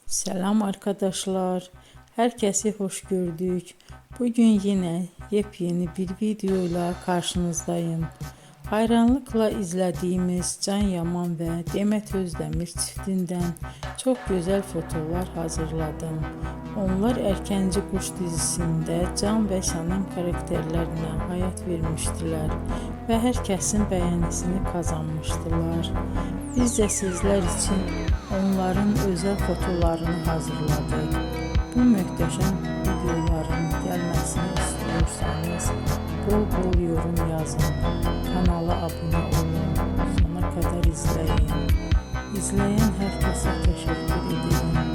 Selam arkadaşlar. Herkesi hoş gördük. Bugün yine yepyeni bir videoyla karşınızdayım. Hayranlıkla izlediğimiz Can Yaman ve Demet Özdemir çiftinden çok güzel fotolar hazırladım. Onlar Erkenci Kuş dizisinde Can ve Şanem karakterlerine hayat vermiştiler ve herkesin beğenisini kazanmıştılar. Biz de sizler için onların özel fotolarını hazırladık. Bu muhteşem videoların gelmesini istiyorsanız bol bol yorum yazın. Kanala abone olun. Sona kadar izleyin. İzleyen herkese teşekkür ederim.